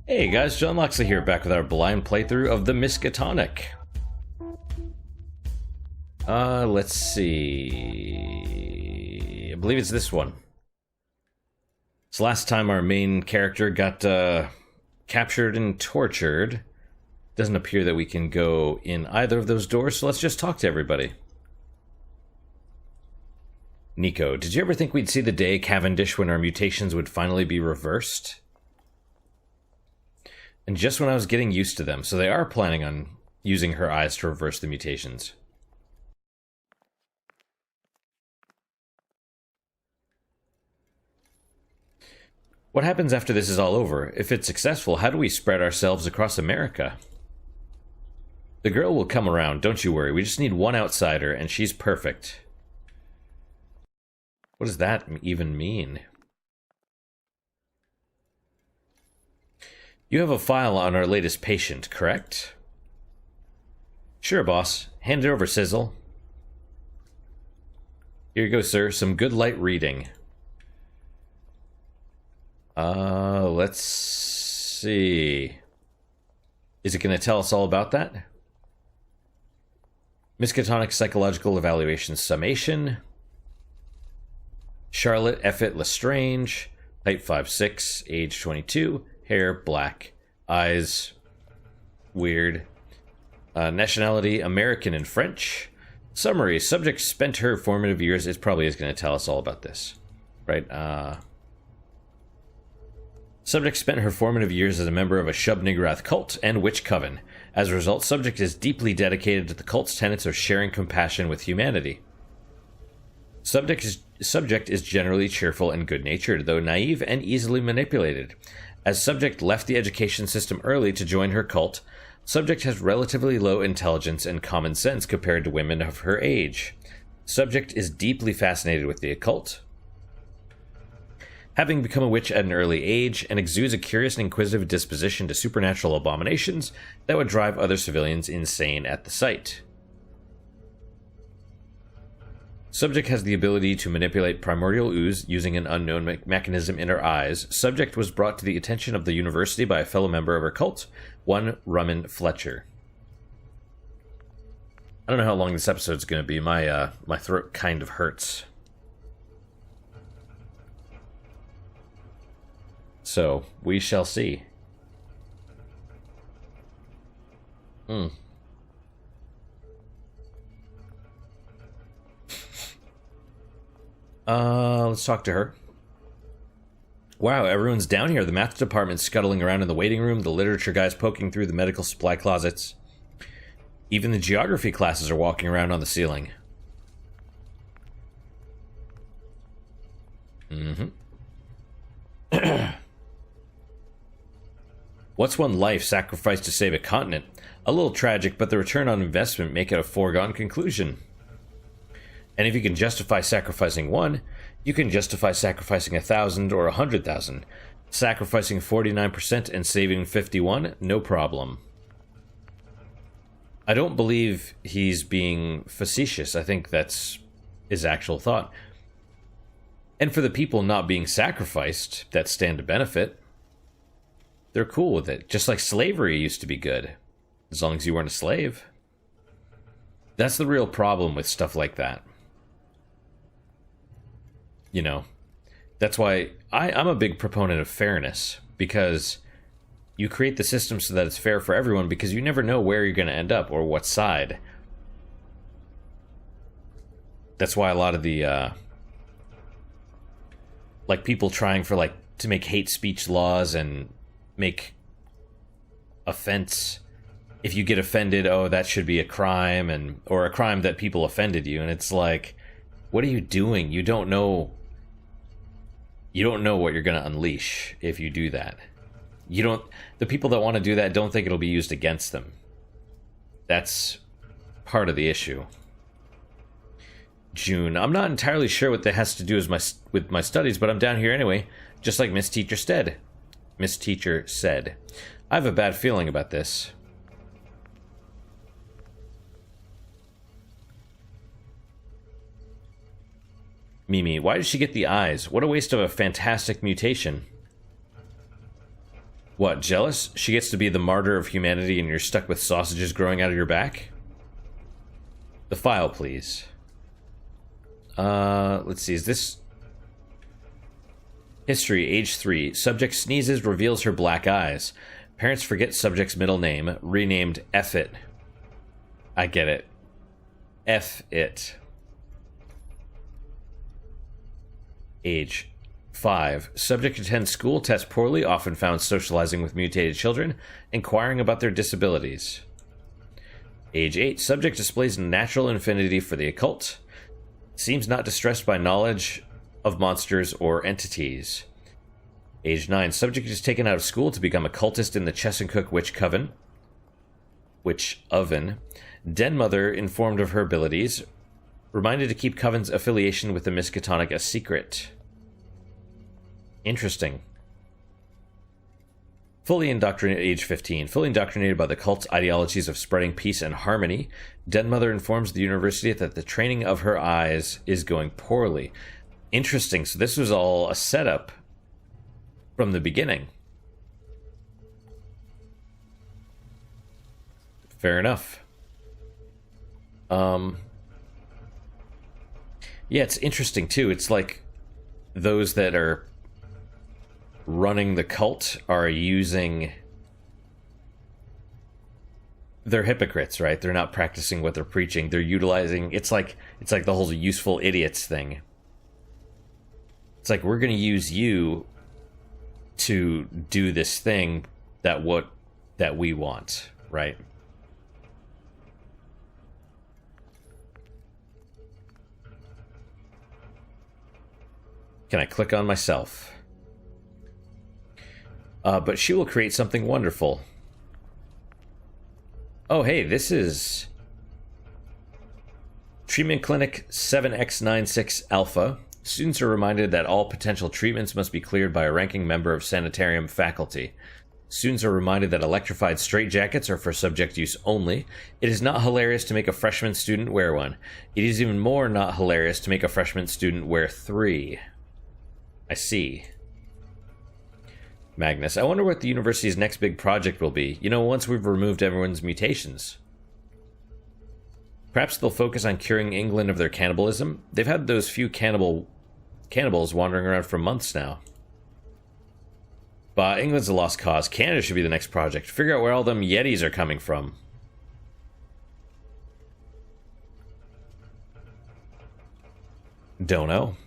Hey guys, John Loxley here, back with our blind playthrough of the Miskatonic. Let's see... I believe it's this one. So last time our main character got captured and tortured. Doesn't appear that we can go in either of those doors, so let's just talk to everybody. Nico, did you ever think we'd see the day, Cavendish, when our mutations would finally be reversed? And just when I was getting used to them, so they are planning on using her eyes to reverse the mutations. What happens after this is all over? If it's successful, how do we spread ourselves across America? The girl will come around, don't you worry. We just need one outsider, and she's perfect. What does that even mean? You have a file on our latest patient, correct? Sure, boss. Hand it over, Sizzle. Here you go, sir. Some good light reading. Let's see. Is it going to tell us all about that? Miskatonic Psychological Evaluation Summation. Charlotte Effett Lestrange. Height 5'6", age 22. Hair, black. Eyes, weird. Nationality, American and French. Summary, subject spent her formative years. It probably is going to tell us all about this. Right, Subject spent her formative years as a member of a Shub-Niggurath cult and witch coven. As a result, subject is deeply dedicated to the cult's tenets of sharing compassion with humanity. Subject is generally cheerful and good-natured, though naive and easily manipulated. As subject left the education system early to join her cult, subject has relatively low intelligence and common sense compared to women of her age. Subject is deeply fascinated with the occult, having become a witch at an early age, and exudes a curious and inquisitive disposition to supernatural abominations that would drive other civilians insane at the sight. Subject has the ability to manipulate primordial ooze using an unknown mechanism in her eyes. Subject was brought to the attention of the university by a fellow member of her cult, one Rumman Fletcher. I don't know how long this episode's going to be. My throat kind of hurts. So, we shall see. Let's talk to her. Wow, everyone's down here. The math department's scuttling around in the waiting room, the literature guy's poking through the medical supply closets. Even the geography classes are walking around on the ceiling. What's one life sacrificed to save a continent? A little tragic, but the return on investment make it a foregone conclusion. And if you can justify sacrificing one, you can justify sacrificing 1,000 or 100,000. Sacrificing 49% and saving 51, no problem. I don't believe he's being facetious. I think that's his actual thought. And for the people not being sacrificed that stand to benefit, they're cool with it. Just like slavery used to be good, as long as you weren't a slave. That's the real problem with stuff like that. You know, that's why I'm a big proponent of fairness, because you create the system so that it's fair for everyone, because you never know where you're going to end up or what side. That's why a lot of the, like, people trying for, like, to make hate speech laws and make offense, if you get offended, oh, that should be a crime, and or a crime that people offended you, and it's like, what are you doing? You don't know what you're going to unleash if you do that. The people that want to do that don't think it'll be used against them. That's part of the issue. June, I'm not entirely sure what that has to do with my studies, but I'm down here anyway, just like Miss Teacher said. Miss Teacher said. I have a bad feeling about this. Mimi, why did she get the eyes? What a waste of a fantastic mutation. What, jealous? She gets to be the martyr of humanity and you're stuck with sausages growing out of your back? The file, please. Let's see, is this... History, age 3. Subject sneezes, reveals her black eyes. Parents forget subject's middle name, renamed F it. I get it. F it. Age 5. Subject attends school, tests poorly, often found socializing with mutated children, inquiring about their disabilities. Age 8. Subject displays natural affinity for the occult. Seems not distressed by knowledge of monsters or entities. Age 9. Subject is taken out of school to become a cultist in the Chesuncook Witch Oven. Den mother, informed of her abilities, reminded to keep Coven's affiliation with the Miskatonic a secret. Interesting. Fully indoctrinated, age 15. Fully indoctrinated by the cult's ideologies of spreading peace and harmony, Den mother informs the university that the training of her eyes is going poorly. Interesting. So this was all a setup from the beginning. Fair enough. Yeah, it's interesting too. It's like those that are running the cult are using... They're hypocrites, right? They're not practicing what they're preaching. They're utilizing... It's like the whole useful idiots thing. It's like, we're going to use you to do this thing that we want, right? Can I click on myself? But she will create something wonderful. Oh, hey, this is Treatment Clinic 7X96 Alpha. Students are reminded that all potential treatments must be cleared by a ranking member of sanitarium faculty. Students are reminded that electrified straitjackets are for subject use only. It is not hilarious to make a freshman student wear one. It is even more not hilarious to make a freshman student wear 3. I see. Magnus, I wonder what the university's next big project will be. You know, once we've removed everyone's mutations. Perhaps they'll focus on curing England of their cannibalism. They've had those few cannibals wandering around for months now. But England's a lost cause. Canada should be the next project. Figure out where all them Yetis are coming from. Don't know.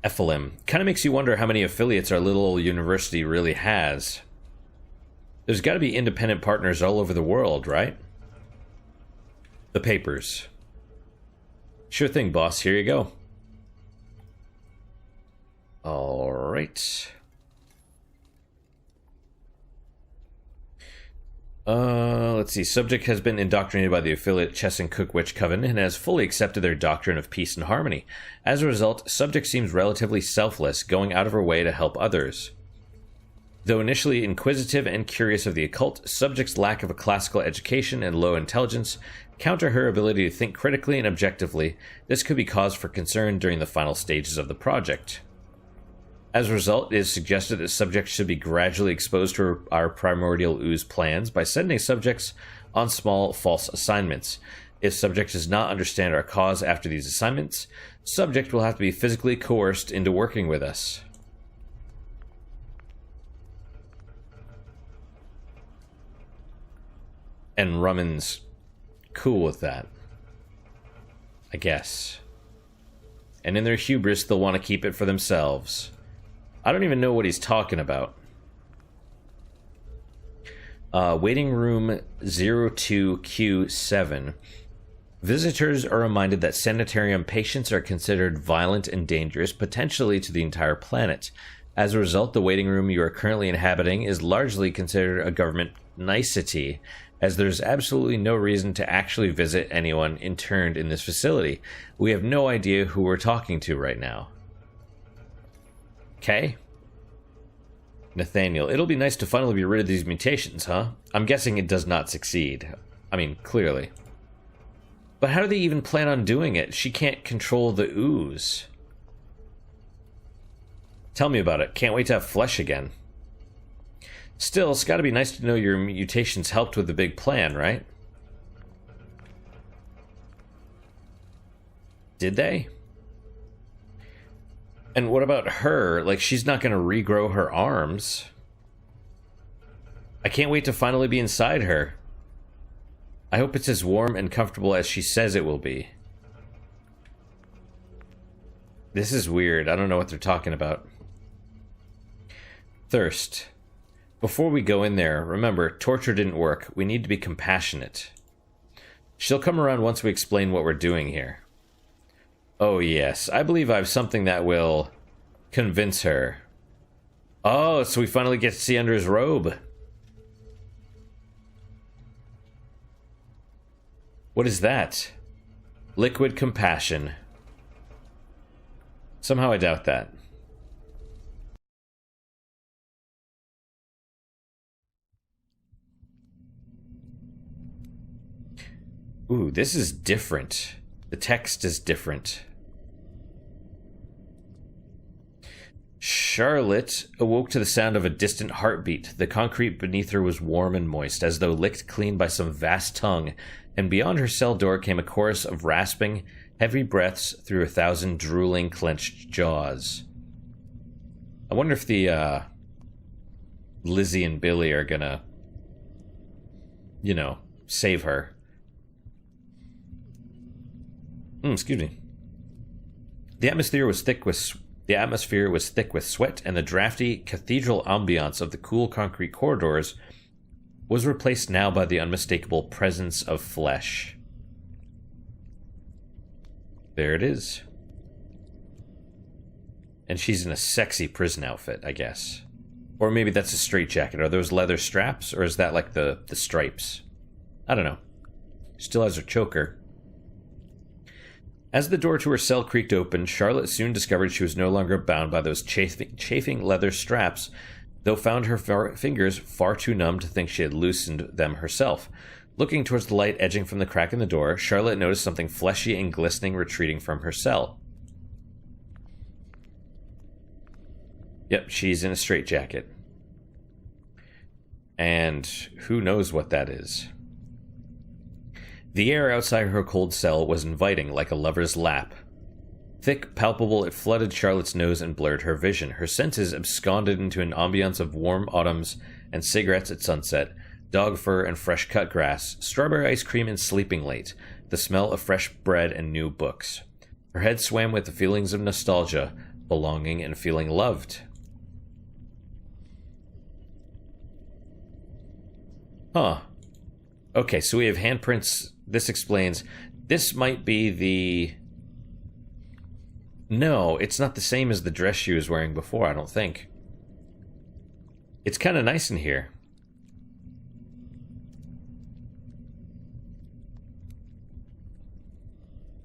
Ephilim. Kind of makes you wonder how many affiliates our little old university really has. There's got to be independent partners all over the world, right? The papers. Sure thing, boss. Here you go. All right. Let's see. Subject has been indoctrinated by the affiliate Chesuncook Witch Coven and has fully accepted their doctrine of peace and harmony. As a result, subject seems relatively selfless, going out of her way to help others. Though initially inquisitive and curious of the occult, subject's lack of a classical education and low intelligence counter her ability to think critically and objectively. This could be cause for concern during the final stages of the project. As a result, it is suggested that subjects should be gradually exposed to our primordial ooze plans by sending subjects on small, false assignments. If subject does not understand our cause after these assignments, subject will have to be physically coerced into working with us. And Rumman's cool with that, I guess. And in their hubris, they'll want to keep it for themselves. I don't even know what he's talking about. Waiting room 02Q7. Visitors are reminded that sanitarium patients are considered violent and dangerous, potentially to the entire planet. As a result, the waiting room you are currently inhabiting is largely considered a government nicety, as there's absolutely no reason to actually visit anyone interned in this facility. We have no idea who we're talking to right now. Okay. Nathaniel, it'll be nice to finally be rid of these mutations, huh? I'm guessing it does not succeed. I mean, clearly. But how do they even plan on doing it? She can't control the ooze. Tell me about it. Can't wait to have flesh again. Still, it's gotta be nice to know your mutations helped with the big plan, right? Did they? And what about her? Like, she's not gonna regrow her arms. I can't wait to finally be inside her. I hope it's as warm and comfortable as she says it will be. This is weird. I don't know what they're talking about. Thirst. Before we go in there, remember, torture didn't work. We need to be compassionate. She'll come around once we explain what we're doing here. Oh, yes. I believe I have something that will convince her. Oh, so we finally get to see under his robe. What is that? Liquid compassion. Somehow I doubt that. Ooh, this is different. The text is different. Charlotte awoke to the sound of a distant heartbeat. The concrete beneath her was warm and moist, as though licked clean by some vast tongue, and beyond her cell door came a chorus of rasping, heavy breaths through 1,000 drooling, clenched jaws. I wonder if the, Lizzie and Billy are gonna, you know, save her. Excuse me. The atmosphere was thick with sweat, and the drafty cathedral ambiance of the cool concrete corridors was replaced now by the unmistakable presence of flesh. There it is. And she's in a sexy prison outfit, I guess. Or maybe that's a straitjacket. Are those leather straps, or is that like the stripes? I don't know. Still has her choker. As the door to her cell creaked open, Charlotte soon discovered she was no longer bound by those chafing leather straps, though found her fingers far too numb to think she had loosened them herself. Looking towards the light edging from the crack in the door, Charlotte noticed something fleshy and glistening retreating from her cell. Yep, she's in a straitjacket. And who knows what that is. The air outside her cold cell was inviting, like a lover's lap. Thick, palpable, it flooded Charlotte's nose and blurred her vision. Her senses absconded into an ambiance of warm autumns and cigarettes at sunset, dog fur and fresh-cut grass, strawberry ice cream and sleeping late, the smell of fresh bread and new books. Her head swam with the feelings of nostalgia, belonging, and feeling loved. Huh. Okay, so we have handprints. This explains. This might be the... No, it's not the same as the dress she was wearing before, I don't think. It's kind of nice in here.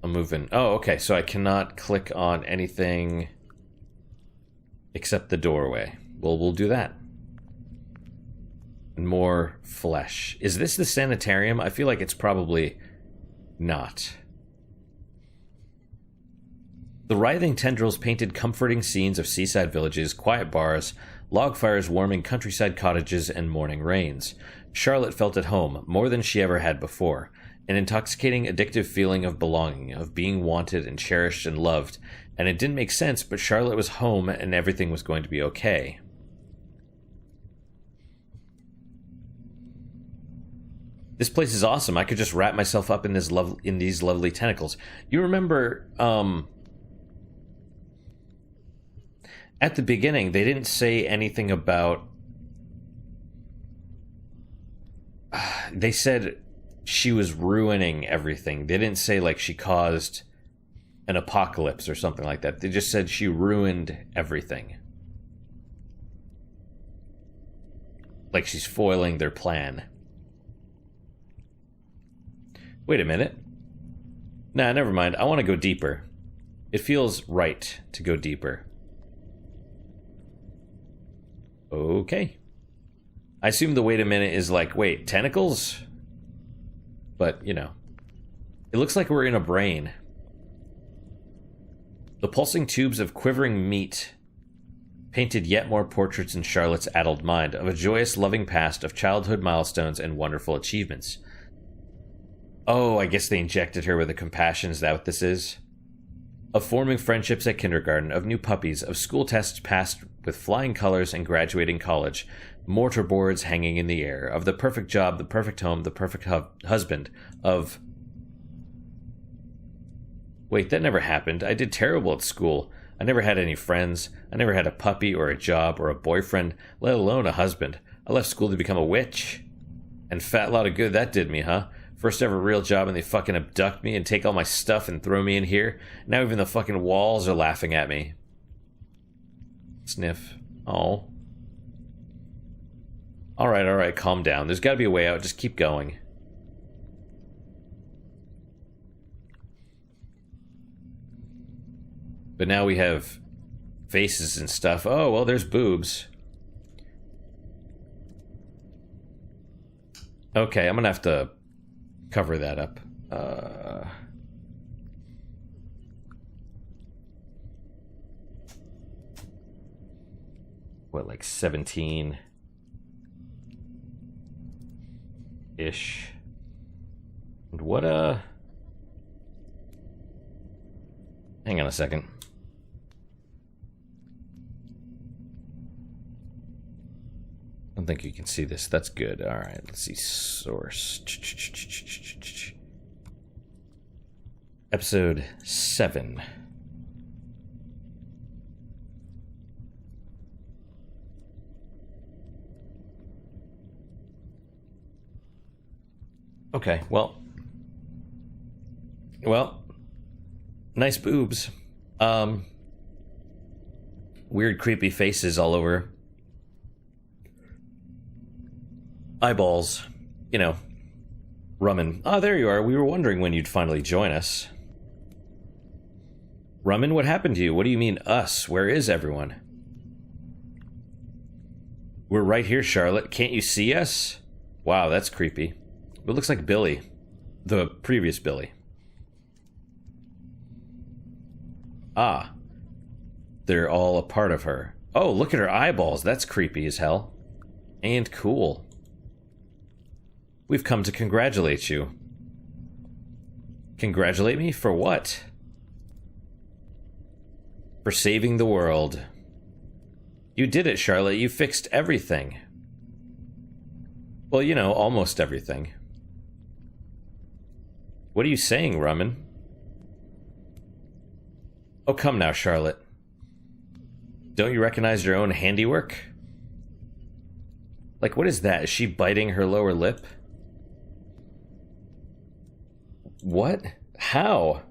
I'm moving. Oh, okay, so I cannot click on anything except the doorway. Well, we'll do that. And more flesh. Is this the sanitarium? I feel like it's probably not. The writhing tendrils painted comforting scenes of seaside villages, quiet bars, log fires warming countryside cottages, and morning rains. Charlotte felt at home, more than she ever had before. An intoxicating, addictive feeling of belonging, of being wanted and cherished and loved. And it didn't make sense, but Charlotte was home and everything was going to be okay. This place is awesome. I could just wrap myself up in these lovely tentacles. You remember, at the beginning, they didn't say anything about... They said she was ruining everything. They didn't say, like, she caused an apocalypse or something like that. They just said she ruined everything. Like she's foiling their plan. Wait a minute. Nah, never mind. I want to go deeper. It feels right to go deeper. Okay. I assume the wait a minute is like, wait, tentacles? But, you know. It looks like we're in a brain. The pulsing tubes of quivering meat painted yet more portraits in Charlotte's addled mind of a joyous, loving past of childhood milestones and wonderful achievements. Oh, I guess they injected her with a compassion. Is that what this is? Of forming friendships at kindergarten, of new puppies, of school tests passed with flying colors and graduating college, mortarboards hanging in the air, of the perfect job, the perfect home, the perfect husband, of... Wait, that never happened. I did terrible at school. I never had any friends. I never had a puppy or a job or a boyfriend, let alone a husband. I left school to become a witch. And fat lot of good that did me, huh? First ever real job, and they fucking abduct me and take all my stuff and throw me in here. Now even the fucking walls are laughing at me. Sniff. Oh. Alright, calm down. There's gotta be a way out. Just keep going. But now we have faces and stuff. Oh, well, there's boobs. Okay, I'm gonna have to cover that up. What, like 17-ish? And what, hang on a second. I don't think you can see this. That's good. All right, let's see. Source. Episode 7. Okay, well, nice boobs. Weird, creepy faces all over. Eyeballs, you know, Rummin. Ah, there you are. We were wondering when you'd finally join us. Rummin, what happened to you? What do you mean, us? Where is everyone? We're right here, Charlotte. Can't you see us? Wow, that's creepy. It looks like Billy. The previous Billy. Ah. They're all a part of her. Oh, look at her eyeballs. That's creepy as hell. And cool. We've come to congratulate you. Congratulate me? For what? For saving the world. You did it, Charlotte. You fixed everything. Well, you know, almost everything. What are you saying, Rummin? Oh, come now, Charlotte. Don't you recognize your own handiwork? Like, what is that? Is she biting her lower lip? What? How?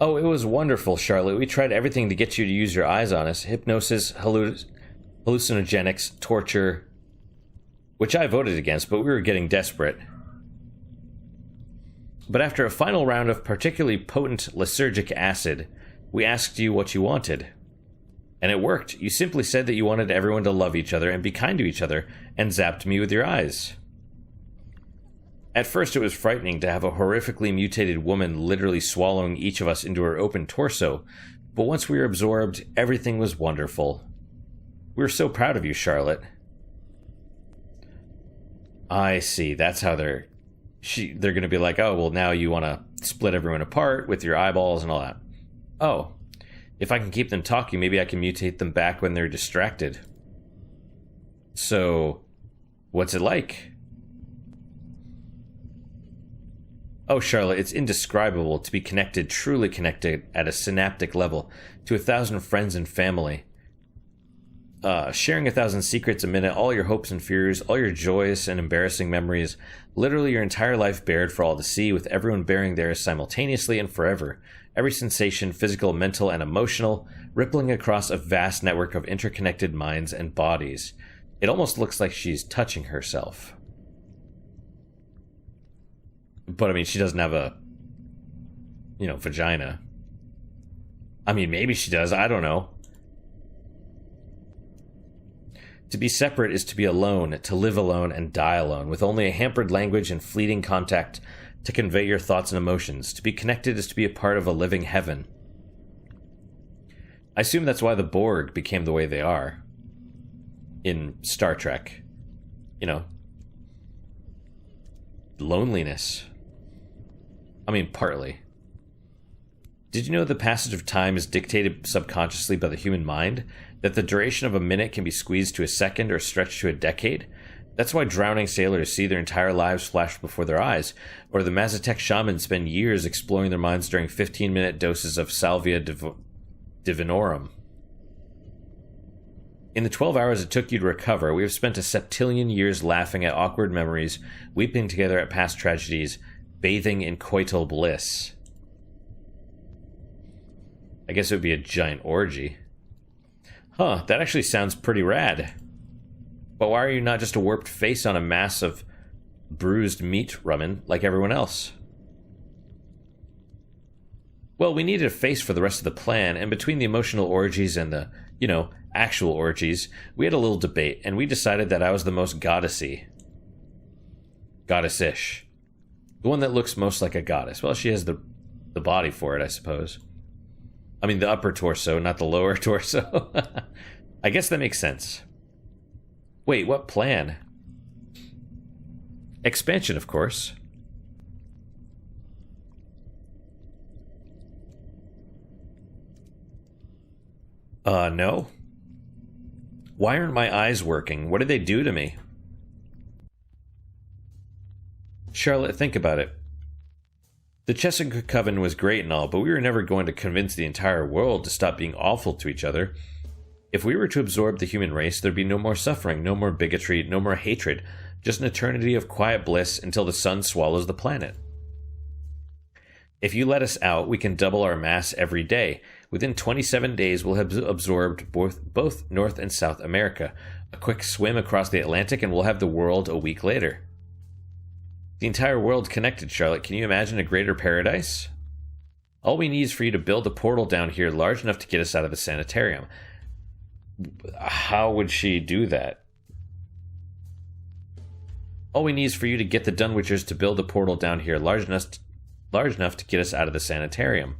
Oh, it was wonderful, Charlotte. We tried everything to get you to use your eyes on us. Hypnosis, hallucinogenics, torture. Which I voted against, but we were getting desperate. But after a final round of particularly potent lysergic acid, we asked you what you wanted. And it worked. You simply said that you wanted everyone to love each other and be kind to each other, and zapped me with your eyes. At first it was frightening to have a horrifically mutated woman literally swallowing each of us into her open torso, but once we were absorbed, everything was wonderful. We were so proud of you, Charlotte. I see, that's how they're gonna be like, oh, well, now you want to split everyone apart with your eyeballs and all that. Oh, if I can keep them talking, maybe I can mutate them back when they're distracted. So, what's it like? Oh, Charlotte, it's indescribable to be connected, truly connected, at a synaptic level, to 1,000 friends and family. Sharing 1,000 secrets a minute, all your hopes and fears, all your joyous and embarrassing memories, literally your entire life bared for all to see, with everyone bearing theirs simultaneously and forever. Every sensation, physical, mental, and emotional, rippling across a vast network of interconnected minds and bodies. It almost looks like she's touching herself. But, I mean, she doesn't have a, you know, vagina. I mean, maybe she does. I don't know. To be separate is to be alone, to live alone and die alone, with only a hampered language and fleeting contact to convey your thoughts and emotions. To be connected is to be a part of a living heaven. I assume that's why the Borg became the way they are in Star Trek. You know, loneliness. I mean, partly. Did you know the passage of time is dictated subconsciously by the human mind? That the duration of a minute can be squeezed to a second or stretched to a decade? That's why drowning sailors see their entire lives flash before their eyes, or the Mazatec shamans spend years exploring their minds during 15-minute doses of Salvia divinorum. In the 12 hours it took you to recover, we have spent a septillion years laughing at awkward memories, weeping together at past tragedies, bathing in coital bliss. I guess it would be a giant orgy. Huh, that actually sounds pretty rad. But why are you not just a warped face on a mass of bruised meat rummin like everyone else? Well, we needed a face for the rest of the plan, and between the emotional orgies and the, actual orgies, we had a little debate, and we decided that I was the most goddessy. Goddess-ish. The one that looks most like a goddess. Well, she has the body for it, I suppose. I mean, the upper torso, not the lower torso. I guess that makes sense. Wait, what plan? Expansion, of course. No. Why aren't my eyes working? What did they do to me? Charlotte, think about it. The Chesapeake Coven was great and all, but we were never going to convince the entire world to stop being awful to each other. If we were to absorb the human race, there'd be no more suffering, no more bigotry, no more hatred, just an eternity of quiet bliss until the sun swallows the planet. If you let us out, we can double our mass every day. Within 27 days, we'll have absorbed both North and South America. A quick swim across the Atlantic, and we'll have the world a week later. The entire world connected, Charlotte. Can you imagine a greater paradise? All we need is for you to build a portal down here large enough to get us out of the sanitarium. How would she do that? All we need is for you to get the Dunwchers to build a portal down here large enough to get us out of the sanitarium.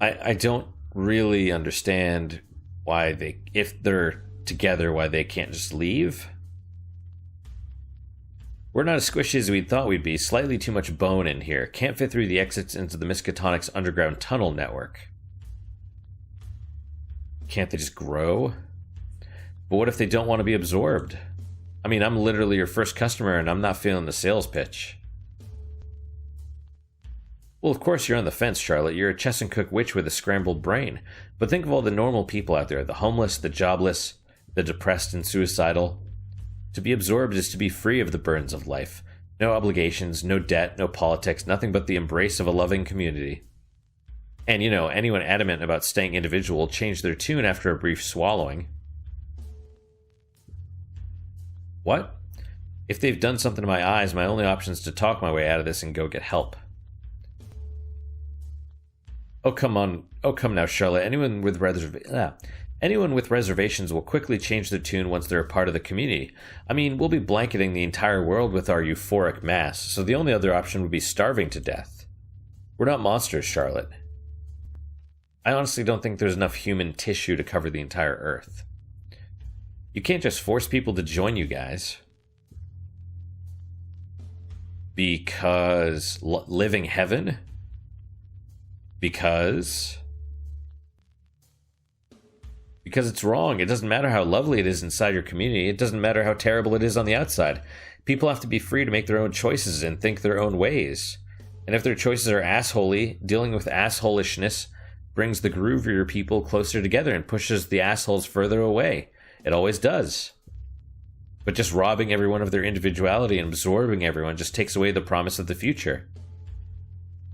I don't really understand why if they're together, why they can't just leave. We're not as squishy as we thought we'd be. Slightly too much bone in here. Can't fit through the exits into the Miskatonic's underground tunnel network. Can't they just grow? But what if they don't want to be absorbed? I mean, I'm literally your first customer and I'm not feeling the sales pitch. Well, of course you're on the fence, Charlotte. You're a Chesapeake witch with a scrambled brain. But think of all the normal people out there. The homeless, the jobless, the depressed and suicidal. To be absorbed is to be free of the burdens of life. No obligations, no debt, no politics, nothing but the embrace of a loving community. And, anyone adamant about staying individual will change their tune after a brief swallowing. What? If they've done something to my eyes, my only option is to talk my way out of this and go get help. Oh, come on. Oh, come now, Charlotte. Anyone with reservations will quickly change their tune once they're a part of the community. I mean, we'll be blanketing the entire world with our euphoric mass, so the only other option would be starving to death. We're not monsters, Charlotte. I honestly don't think there's enough human tissue to cover the entire Earth. You can't just force people to join you guys. Because living heaven? Because it's wrong. It doesn't matter how lovely it is inside your community. It doesn't matter how terrible it is on the outside. People have to be free to make their own choices and think their own ways. And if their choices are assholey, dealing with assholishness brings the groovier people closer together and pushes the assholes further away. It always does. But just robbing everyone of their individuality and absorbing everyone just takes away the promise of the future.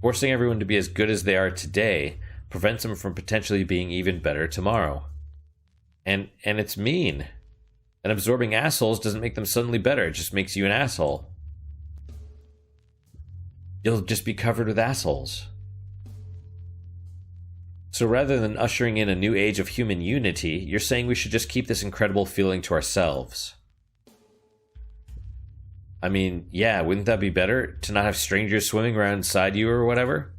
Forcing everyone to be as good as they are today prevents them from potentially being even better tomorrow. And it's mean. And absorbing assholes doesn't make them suddenly better. It just makes you an asshole. You'll just be covered with assholes. So rather than ushering in a new age of human unity, you're saying we should just keep this incredible feeling to ourselves. I mean, yeah, wouldn't that be better? To not have strangers swimming around inside you or whatever?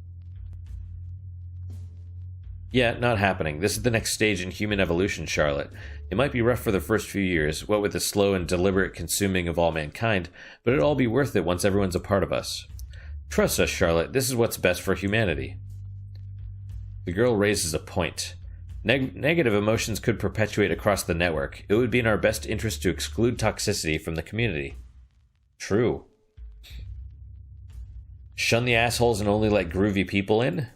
Yeah, not happening. This is the next stage in human evolution, Charlotte. It might be rough for the first few years, what with the slow and deliberate consuming of all mankind, but it'll all be worth it once everyone's a part of us. Trust us, Charlotte. This is what's best for humanity. The girl raises a point. Negative emotions could perpetuate across the network. It would be in our best interest to exclude toxicity from the community. True. Shun the assholes and only let groovy people in?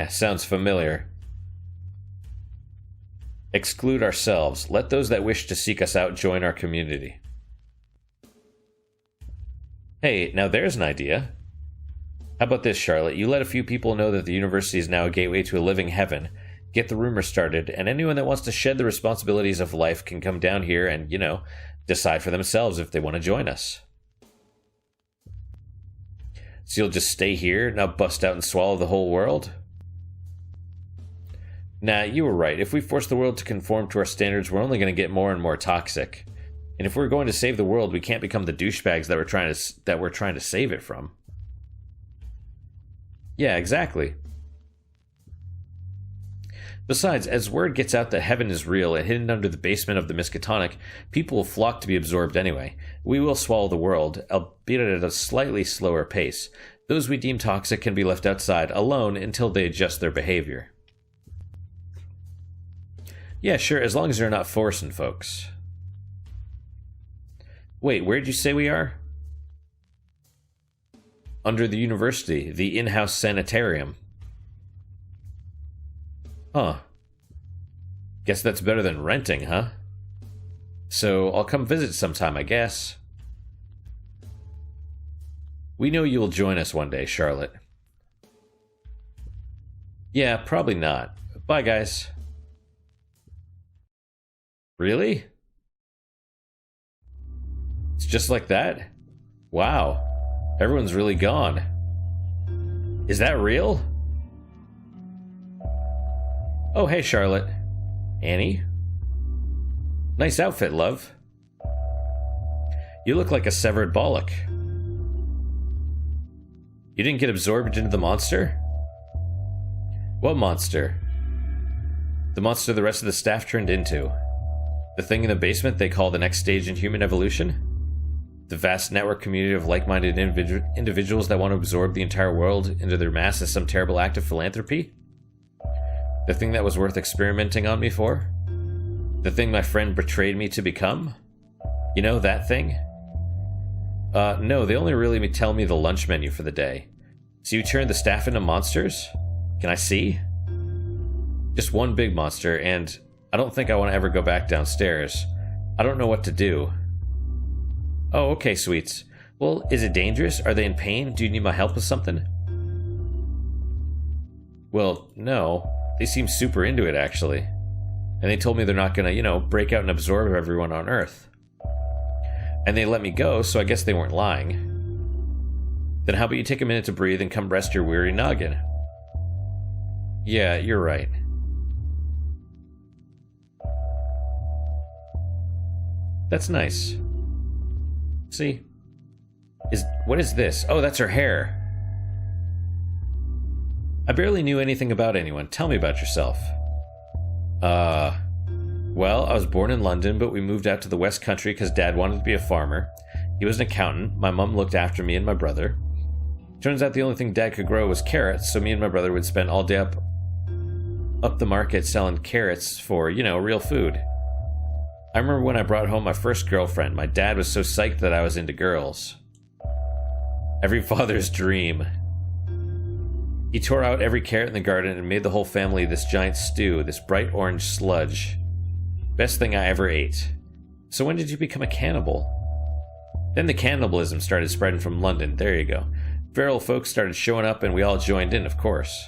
Sounds familiar. Exclude ourselves. Let those that wish to seek us out join our community. Hey, now there's an idea. How about this, Charlotte? You let a few people know that the university is now a gateway to a living heaven. Get the rumor started, and anyone that wants to shed the responsibilities of life can come down here and, decide for themselves if they want to join us. So you'll just stay here, not bust out and swallow the whole world? Nah, you were right. If we force the world to conform to our standards, we're only going to get more and more toxic. And if we're going to save the world, we can't become the douchebags that we're trying to save it from. Yeah, exactly. Besides, as word gets out that heaven is real and hidden under the basement of the Miskatonic, people will flock to be absorbed anyway. We will swallow the world, albeit at a slightly slower pace. Those we deem toxic can be left outside, alone, until they adjust their behavior. Yeah, sure, as long as they're not forcing folks. Wait, where'd you say we are? Under the university, the in-house sanitarium. Huh. Guess that's better than renting, huh? So, I'll come visit sometime, I guess. We know you'll join us one day, Charlotte. Yeah, probably not. Bye, guys. Really? It's just like that? Wow. Everyone's really gone. Is that real? Oh, hey, Charlotte. Annie? Nice outfit, love. You look like a severed bollock. You didn't get absorbed into the monster? What monster? The monster the rest of the staff turned into. The thing in the basement they call the next stage in human evolution? The vast network community of like-minded individuals that want to absorb the entire world into their mass as some terrible act of philanthropy? The thing that was worth experimenting on me for? The thing my friend betrayed me to become? You know, that thing? No, they only really tell me the lunch menu for the day. So you turned the staff into monsters? Can I see? Just one big monster, and I don't think I want to ever go back downstairs. I don't know what to do. Oh, okay, sweets. Well, is it dangerous? Are they in pain? Do you need my help with something? Well, no. They seem super into it, actually. And they told me they're not gonna, break out and absorb everyone on Earth. And they let me go, so I guess they weren't lying. Then how about you take a minute to breathe and come rest your weary noggin? Yeah, you're right. That's nice. See? What is this? Oh, that's her hair. I barely knew anything about anyone. Tell me about yourself. Well, I was born in London, but we moved out to the West Country because Dad wanted to be a farmer. He was an accountant. My mom looked after me and my brother. Turns out the only thing Dad could grow was carrots, so me and my brother would spend all day up the market selling carrots for, real food. I remember when I brought home my first girlfriend, my dad was so psyched that I was into girls. Every father's dream. He tore out every carrot in the garden and made the whole family this giant stew, this bright orange sludge. Best thing I ever ate. So when did you become a cannibal? Then the cannibalism started spreading from London, there you go. Feral folks started showing up and we all joined in, of course.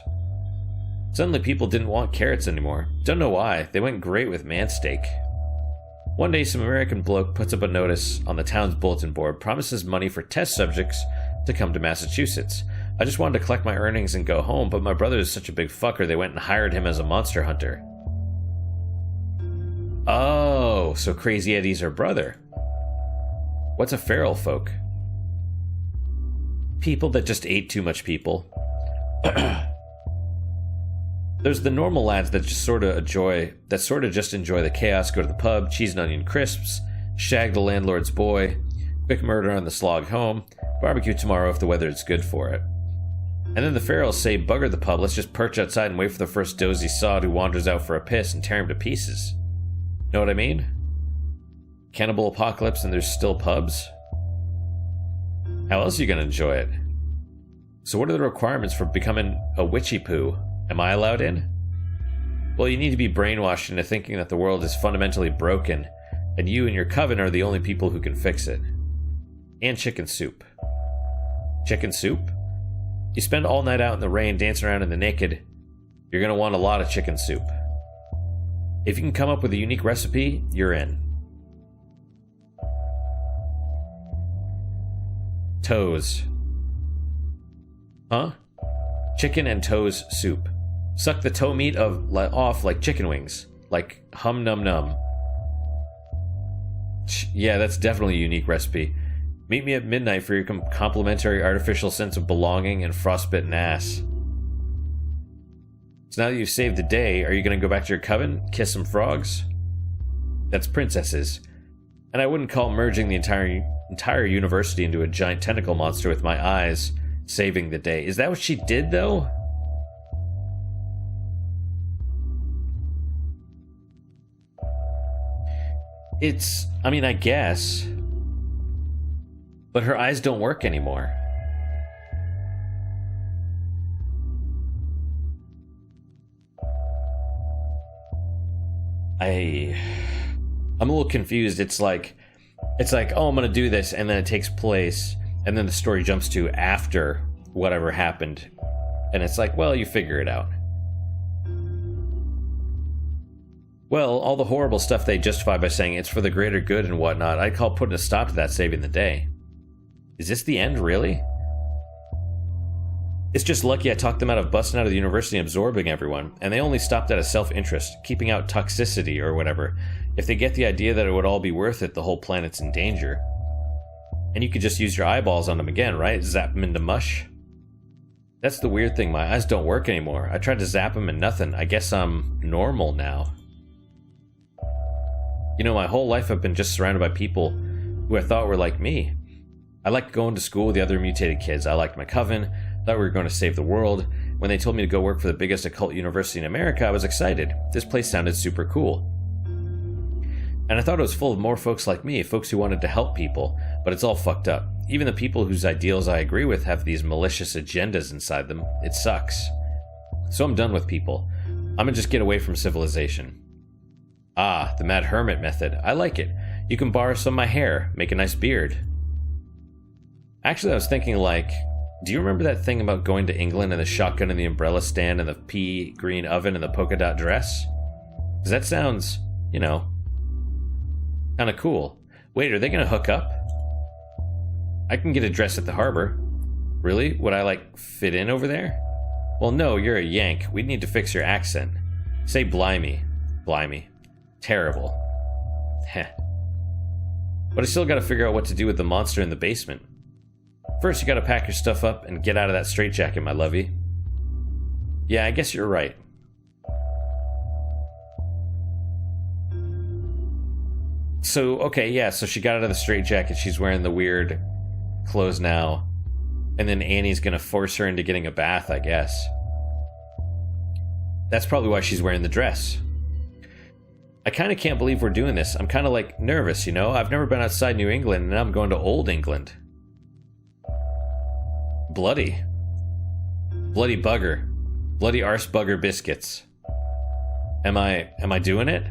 Suddenly people didn't want carrots anymore. Don't know why, they went great with man steak. One day some American bloke puts up a notice on the town's bulletin board, promises money for test subjects to come to Massachusetts. I just wanted to collect my earnings and go home, but my brother is such a big fucker they went and hired him as a monster hunter. Oh, so Crazy Eddie's her brother. What's a feral folk? People that just ate too much people. There's the normal lads that just sort of enjoy the chaos, go to the pub, cheese and onion crisps, shag the landlord's boy, quick murder on the slog home, barbecue tomorrow if the weather is good for it. And then the ferals say, bugger the pub, let's just perch outside and wait for the first dozy sod who wanders out for a piss and tear him to pieces. Know what I mean? Cannibal apocalypse and there's still pubs? How else are you going to enjoy it? So what are the requirements for becoming a witchy poo? Am I allowed in? Well, you need to be brainwashed into thinking that the world is fundamentally broken, and you and your coven are the only people who can fix it. And chicken soup. Chicken soup? You spend all night out in the rain dancing around in the naked, you're going to want a lot of chicken soup. If you can come up with a unique recipe, you're in. Toes. Huh? Chicken and toes soup. Suck the toe meat off like chicken wings. Like hum num num. Yeah, that's definitely a unique recipe. Meet me at midnight for your complimentary artificial sense of belonging and frostbitten ass. So now that you've saved the day, are you going to go back to your coven? Kiss some frogs? That's princesses. And I wouldn't call merging the entire university into a giant tentacle monster with my eyes saving the day. Is that what she did, though? I mean, I guess. But her eyes don't work anymore. I'm a little confused. It's like, oh, I'm gonna do this, and then it takes place, and then the story jumps to after whatever happened. And it's like, well, you figure it out. Well, all the horrible stuff they justify by saying it's for the greater good and whatnot, I'd call putting a stop to that saving the day. Is this the end, really? It's just lucky I talked them out of busting out of the university and absorbing everyone, and they only stopped out of self-interest, keeping out toxicity or whatever. If they get the idea that it would all be worth it, the whole planet's in danger. And you could just use your eyeballs on them again, right? Zap them into mush? That's the weird thing, my eyes don't work anymore. I tried to zap them and nothing. I guess I'm normal now. You know, my whole life I've been just surrounded by people who I thought were like me. I liked going to school with the other mutated kids. I liked my coven. Thought we were going to save the world. When they told me to go work for the biggest occult university in America, I was excited. This place sounded super cool. And I thought it was full of more folks like me, folks who wanted to help people, but it's all fucked up. Even the people whose ideals I agree with have these malicious agendas inside them. It sucks. So I'm done with people. I'm gonna just get away from civilization. Ah, the Mad Hermit method. I like it. You can borrow some of my hair, make a nice beard. Actually, I was thinking like, do you remember that thing about going to England and the shotgun and the umbrella stand and the pea green oven and the polka dot dress? Because that sounds, you know, kind of cool. Wait, are they going to hook up? I can get a dress at the harbor. Really? Would I, like, fit in over there? Well, no, you're a Yank. We'd need to fix your accent. Say blimey. Blimey. Terrible. Heh. But I still got to figure out what to do with the monster in the basement. First, you gotta pack your stuff up and get out of that straitjacket, my lovey. Yeah, I guess you're right. So, okay, yeah, so she got out of the straitjacket, she's wearing the weird clothes now. And then Annie's gonna force her into getting a bath, I guess. That's probably why she's wearing the dress. I kinda can't believe we're doing this. I'm kinda, like, nervous, you know? I've never been outside New England, and now I'm going to Old England. Bloody. Bloody bugger. Bloody arse bugger biscuits. Am I doing it?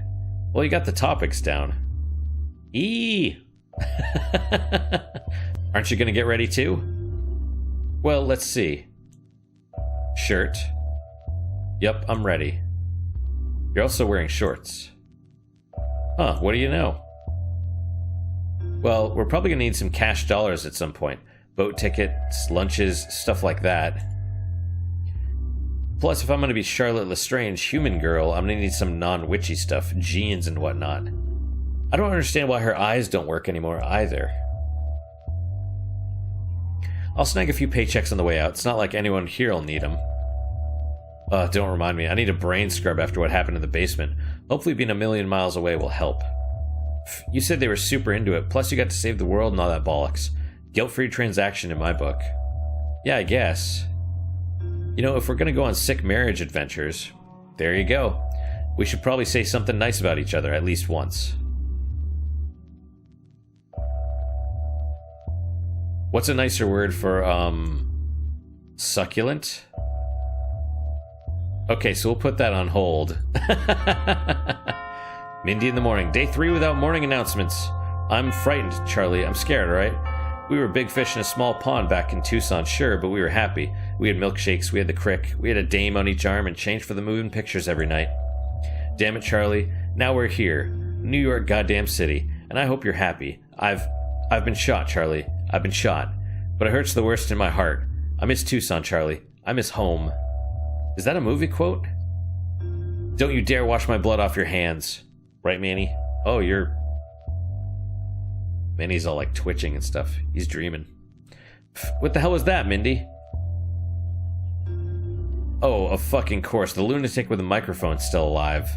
Well, you got the topics down. Eee! Aren't you gonna get ready too? Well, let's see. Shirt. Yep, I'm ready. You're also wearing shorts. Huh, what do you know? Well, we're probably gonna need some cash dollars at some point. Boat tickets, lunches, stuff like that. Plus, if I'm going to be Charlotte Lestrange, human girl, I'm going to need some non-witchy stuff, jeans and whatnot. I don't understand why her eyes don't work anymore either. I'll snag a few paychecks on the way out. It's not like anyone here will need them. Don't remind me. I need a brain scrub after what happened in the basement. Hopefully being a million miles away will help. You said they were super into it, plus you got to save the world and all that bollocks. Guilt-free transaction in my book. Yeah, I guess. You know, if we're gonna go on sick marriage adventures, there you go. We should probably say something nice about each other at least once. What's a nicer word for, succulent? Okay, so we'll put that on hold. Mindy in the morning. Day 3 without morning announcements. I'm frightened, Charlie. I'm scared, alright? We were big fish in a small pond back in Tucson, sure, but we were happy. We had milkshakes, we had the crick, we had a dame on each arm, and changed for the moving pictures every night. Damn it, Charlie. Now we're here. New York goddamn city. And I hope you're happy. I've been shot, Charlie. I've been shot. But it hurts the worst in my heart. I miss Tucson, Charlie. I miss home. Is that a movie quote? Don't you dare wash my blood off your hands. Right, Manny? Oh, you're... Manny's all like twitching and stuff. He's dreaming. What the hell was that, Mindy? Oh, of fucking course. The lunatic with the microphone's still alive.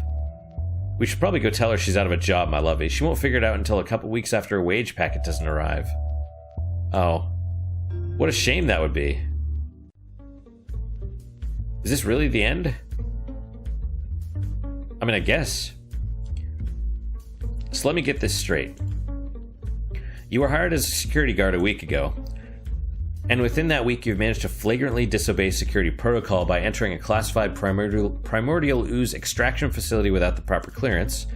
We should probably go tell her she's out of a job, my lovey. She won't figure it out until a couple weeks after a wage packet doesn't arrive. Oh. What a shame that would be. Is this really the end? I mean, I guess. So let me get this straight. You were hired as a security guard a week ago, and within that week you've managed to flagrantly disobey security protocol by entering a classified primordial ooze extraction facility without the proper clearance,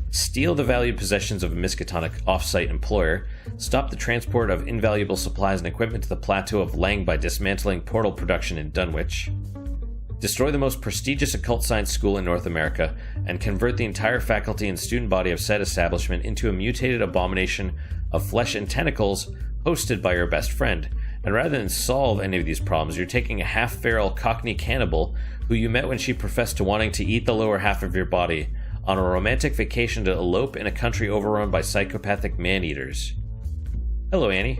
steal the valued possessions of a Miskatonic off-site employer, stop the transport of invaluable supplies and equipment to the plateau of Lang by dismantling portal production in Dunwich, destroy the most prestigious occult science school in North America, and convert the entire faculty and student body of said establishment into a mutated abomination of flesh and tentacles hosted by your best friend. And rather than solve any of these problems, you're taking a half-feral Cockney cannibal who you met when she professed to wanting to eat the lower half of your body on a romantic vacation to elope in a country overrun by psychopathic man-eaters. Hello, Annie.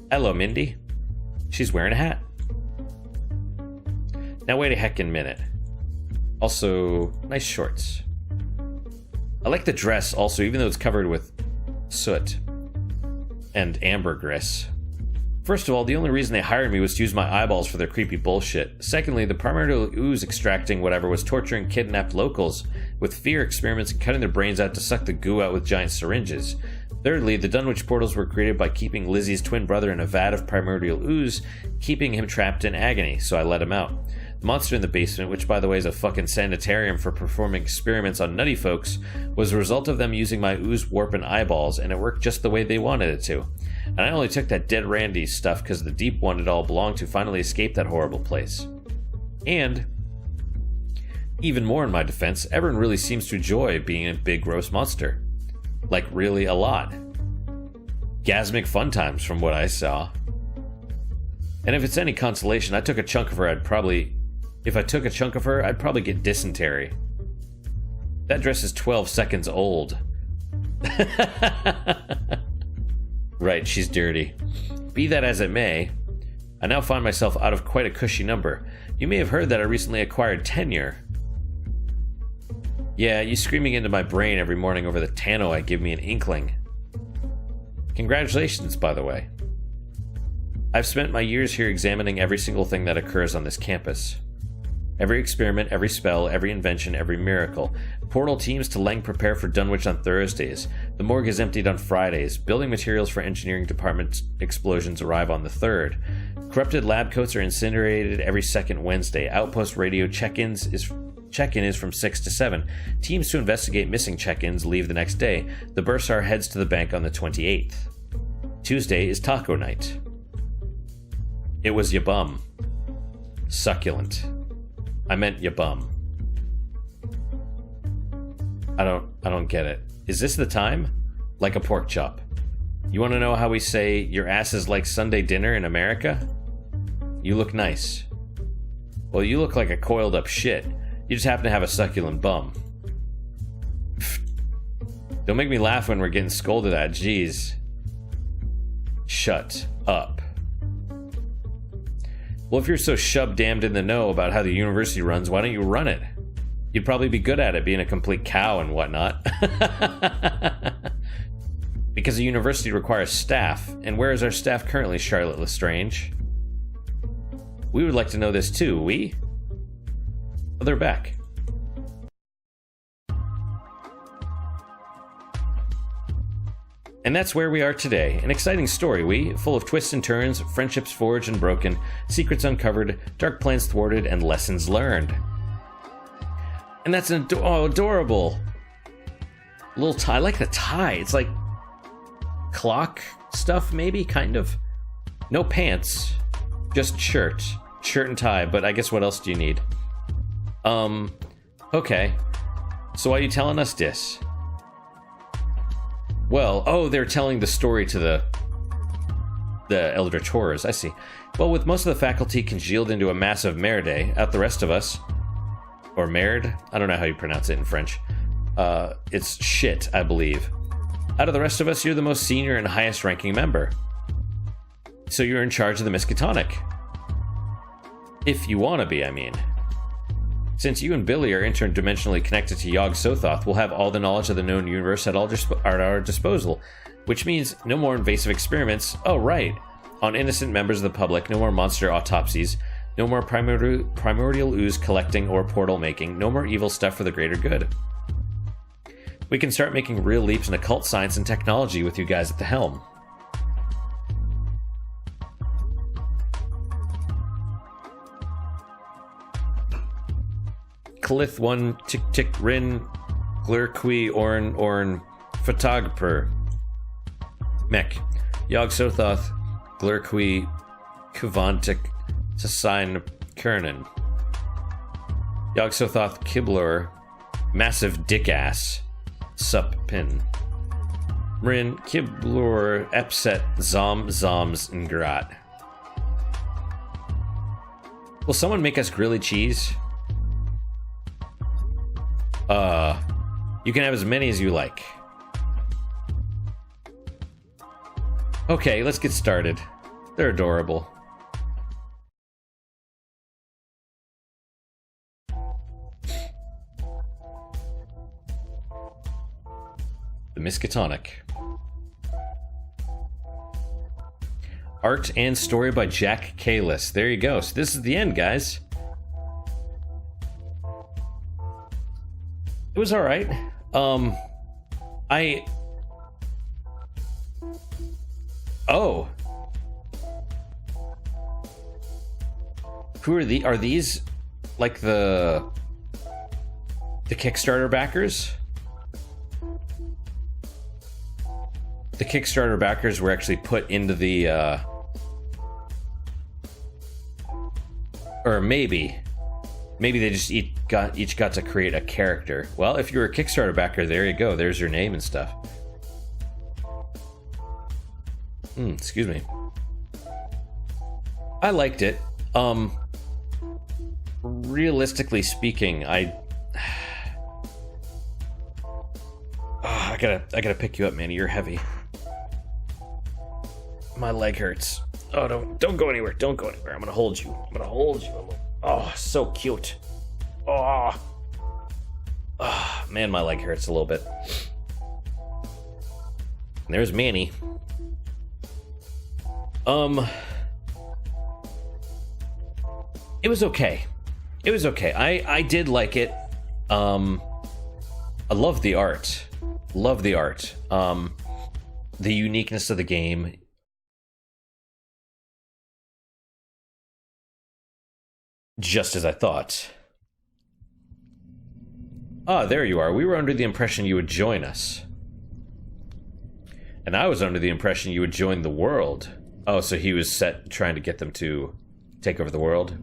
Hello, Mindy. She's wearing a hat. Now wait a heckin' minute. Also, nice shorts. I like the dress also, even though it's covered with soot and ambergris. First of all, the only reason they hired me was to use my eyeballs for their creepy bullshit. Secondly, the primordial ooze extracting whatever was torturing kidnapped locals with fear experiments and cutting their brains out to suck the goo out with giant syringes. Thirdly, the Dunwich portals were created by keeping Lizzie's twin brother in a vat of primordial ooze, keeping him trapped in agony, so I let him out. The monster in the basement, which by the way is a fucking sanitarium for performing experiments on nutty folks, was a result of them using my ooze warp and eyeballs, and it worked just the way they wanted it to. And I only took that dead Randy stuff because the deep one it all belonged to finally escaped that horrible place. And, even more in my defense, everyone really seems to enjoy being a big gross monster. Like really a lot. Gasmic fun times from what I saw. And if it's any consolation, I took a chunk of her, If I took a chunk of her, I'd probably get dysentery. That dress is 12 seconds old. Right, she's dirty. Be that as it may, I now find myself out of quite a cushy number. You may have heard that I recently acquired tenure. Yeah, you screaming into my brain every morning over the tannoy give me an inkling. Congratulations, by the way. I've spent my years here examining every single thing that occurs on this campus. Every experiment, every spell, every invention, every miracle. Portal teams to Lang prepare for Dunwich on Thursdays. The morgue is emptied on Fridays. Building materials for engineering department explosions arrive on the 3rd. Corrupted lab coats are incinerated every second Wednesday. Outpost radio check-in is from 6 to 7. Teams to investigate missing check-ins leave the next day. The Bursar heads to the bank on the 28th. Tuesday is taco night. It was ya bum. Succulent. I meant ya bum. I don't get it. Is this the time? Like a pork chop. You want to know how we say your ass is like Sunday dinner in America? You look nice. Well, you look like a coiled up shit. You just happen to have a succulent bum. Don't make me laugh when we're getting scolded at, jeez. Shut up. Well, if you're so shub-damned in the know about how the university runs, why don't you run it? You'd probably be good at it, being a complete cow and whatnot. Because the university requires staff. And where is our staff currently, Charlotte Lestrange? We would like to know this too, we? Oh, they're back. And that's where we are today. An exciting story, full of twists and turns, friendships forged and broken, secrets uncovered, dark plans thwarted, and lessons learned. And that's an adorable little tie. I like the tie. It's like clock stuff, maybe, kind of. No pants, just shirt and tie. But I guess what else do you need? Okay. So why are you telling us this? Well, oh, they're telling the story to the Eldritors, I see. Well, with most of the faculty congealed into a massive merde, out the rest of us, or merde? I don't know how you pronounce it in French. It's shit, I believe. Out of the rest of us, you're the most senior and highest ranking member. So you're in charge of the Miskatonic. If you want to be, I mean. Since you and Billy are interdimensionally connected to Yog-Sothoth, we'll have all the knowledge of the known universe at our disposal, which means no more invasive experiments. Oh, right. On innocent members of the public, no more monster autopsies, no more primordial ooze collecting or portal making, no more evil stuff for the greater good. We can start making real leaps in occult science and technology with you guys at the helm. Clith 1 Tick Tick Rin Glurqui Orn Photographer Mech Yog-Sothoth Glurqui Kvantik Sasign Kernan Yog-Sothoth Kibblor Massive Dick Ass Sup Pin Rin Kibblor Epset Zoms Ngrat. Will someone make us grilly cheese? You can have as many as you like. Okay, let's get started. They're adorable. The Miskatonic. Art and story by Jack Kalis. There you go. So this is the end, guys. It was all right. Oh. Who are these like the Kickstarter backers? The Kickstarter backers were actually put into the or maybe they just each got to create a character. Well, if you're a Kickstarter backer, there you go. There's your name and stuff. Excuse me. I liked it. Realistically speaking, I gotta pick you up, Manny. You're heavy. My leg hurts. Oh, don't go anywhere. Don't go anywhere. I'm gonna hold you. Oh, so cute. Oh, man, my leg hurts a little bit. And there's Manny. It was okay. I did like it. I love the art. The uniqueness of the game. Just as I thought. Ah, there you are. We were under the impression you would join us. And I was under the impression you would join the world. Oh, so he was trying to get them to take over the world?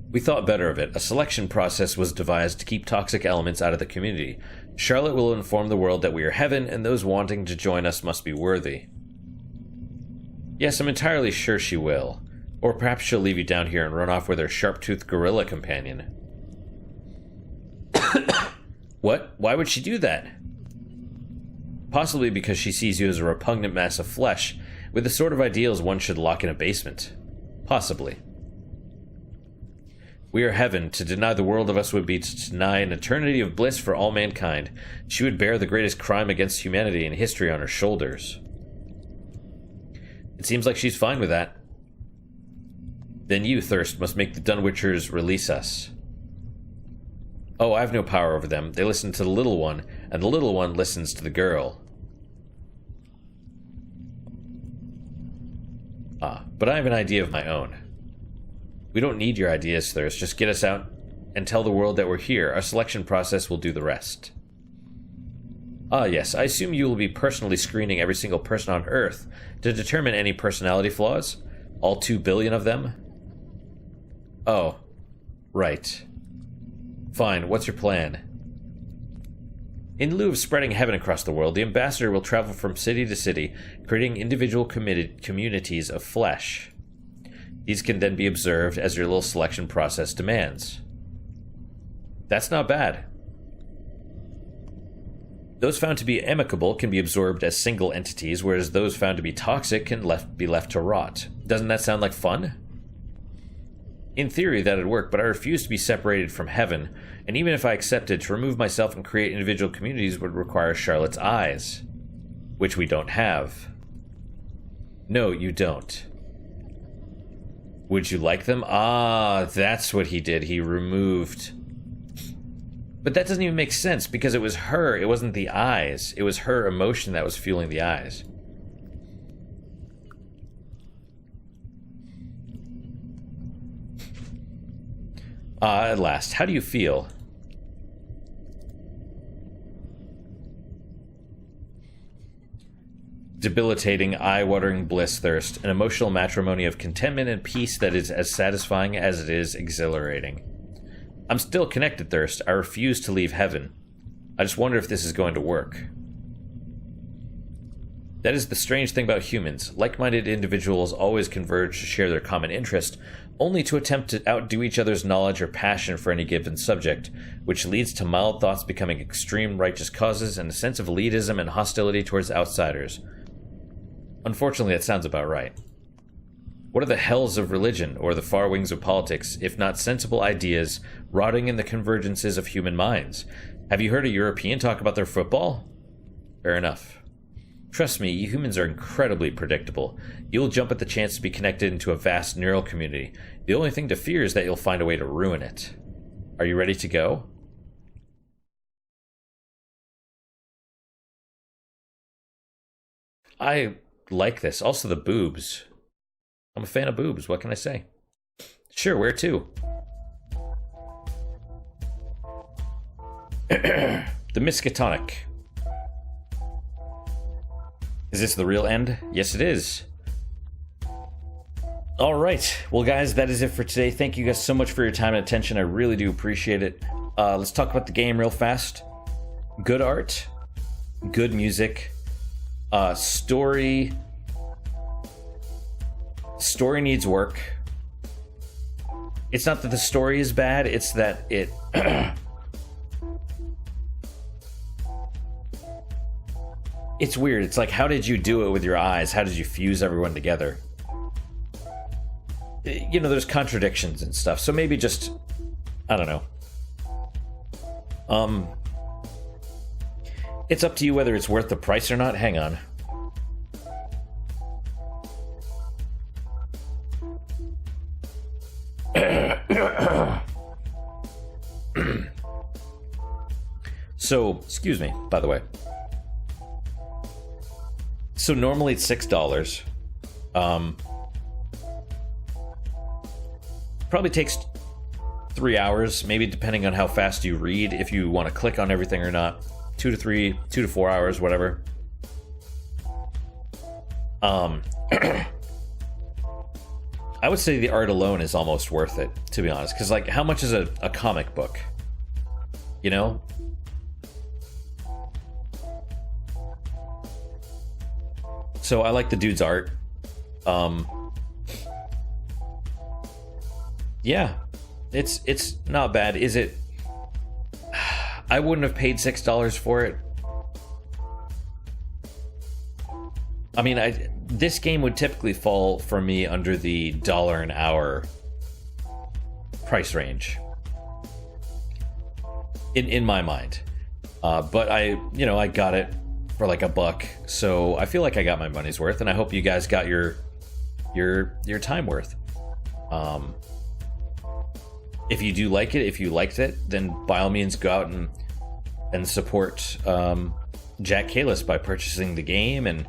We thought better of it. A selection process was devised to keep toxic elements out of the community. Charlotte will inform the world that we are heaven, and those wanting to join us must be worthy. Yes, I'm entirely sure she will. Or perhaps she'll leave you down here and run off with her sharp-toothed gorilla companion. What? Why would she do that? Possibly because she sees you as a repugnant mass of flesh, with the sort of ideals one should lock in a basement. Possibly. We are heaven. To deny the world of us would be to deny an eternity of bliss for all mankind. She would bear the greatest crime against humanity in history on her shoulders. It seems like she's fine with that. Then you, Thirst, must make the Dunwitchers release us. Oh, I have no power over them. They listen to the little one, and the little one listens to the girl. But I have an idea of my own. We don't need your ideas, Thirst. Just get us out and tell the world that we're here. Our selection process will do the rest. Yes, I assume you will be personally screening every single person on Earth to determine any personality flaws? All 2 billion of them? Oh, right. Fine, what's your plan? In lieu of spreading heaven across the world, the ambassador will travel from city to city, creating individual communities of flesh. These can then be observed as your little selection process demands. That's not bad. Those found to be amicable can be absorbed as single entities, whereas those found to be toxic can be left to rot. Doesn't that sound like fun? In theory, that'd work, but I refuse to be separated from heaven, and even if I accepted, to remove myself and create individual communities would require Charlotte's eyes, which we don't have. No, you don't. Would you like them? Ah, that's what he did. He removed... But that doesn't even make sense, because it was her, it wasn't the eyes. It was her emotion that was fueling the eyes. At last, how do you feel? Debilitating, eye-watering bliss, Thirst, an emotional matrimony of contentment and peace that is as satisfying as it is exhilarating. I'm still connected, Thirst. I refuse to leave heaven. I just wonder if this is going to work. That is the strange thing about humans. Like-minded individuals always converge to share their common interest, only to attempt to outdo each other's knowledge or passion for any given subject, which leads to mild thoughts becoming extreme righteous causes and a sense of elitism and hostility towards outsiders. Unfortunately, that sounds about right. What are the hells of religion, or the far wings of politics, if not sensible ideas rotting in the convergences of human minds? Have you heard a European talk about their football? Fair enough. Trust me, you humans are incredibly predictable. You'll jump at the chance to be connected into a vast neural community. The only thing to fear is that you'll find a way to ruin it. Are you ready to go? I like this. Also the boobs. I'm a fan of boobs, what can I say? Sure, where to? The Miskatonic. Is this the real end? Yes, it is. Alright, well guys, that is it for today. Thank you guys so much for your time and attention. I really do appreciate it. Let's talk about the game real fast. Good art, good music, story needs work. It's not that the story is bad, it's that it... It's weird. It's like, how did you do it with your eyes? How did you fuse everyone together? You know, there's contradictions and stuff, so maybe just... I don't know. It's up to you whether it's worth the price or not. Hang on. So, excuse me, by the way. So normally it's $6. Probably takes 3 hours, maybe depending on how fast you read, if you want to click on everything or not. 2 to 4 hours, whatever. I would say the art alone is almost worth it, to be honest. Because, like, how much is a comic book? You know? So I like the dude's art. Yeah, it's not bad. Is it? I wouldn't have paid $6 for it. I mean, this game would typically fall for me under the $1 an hour price range in my mind. But I got it for like $1, so I feel like I got my money's worth, and I hope you guys got your time worth. If you do like it, if you liked it, then by all means go out and support Jack Kalis by purchasing the game, and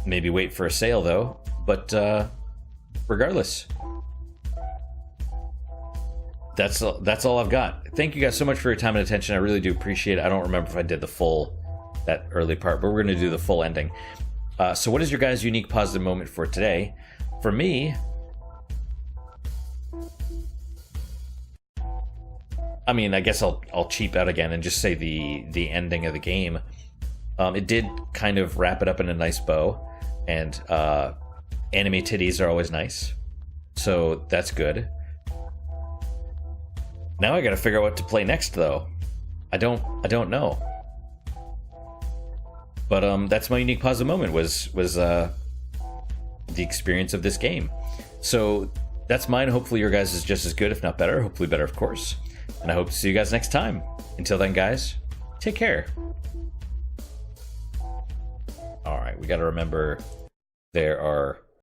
maybe wait for a sale though. But regardless, that's all I've got. Thank you guys so much for your time and attention. I really do appreciate it. I don't remember if I did that early part, but we're going to do the full ending. So what is your guys' unique positive moment for today? For me, I mean, I guess I'll cheap out again and just say the ending of the game. It did kind of wrap it up in a nice bow, and anime titties are always nice, so that's good. Now I gotta figure out what to play next, though. I don't know. But that's my unique positive moment was the experience of this game. So that's mine. Hopefully your guys is just as good, if not better. Hopefully better, of course. And I hope to see you guys next time. Until then, guys, take care. All right, we got to remember there are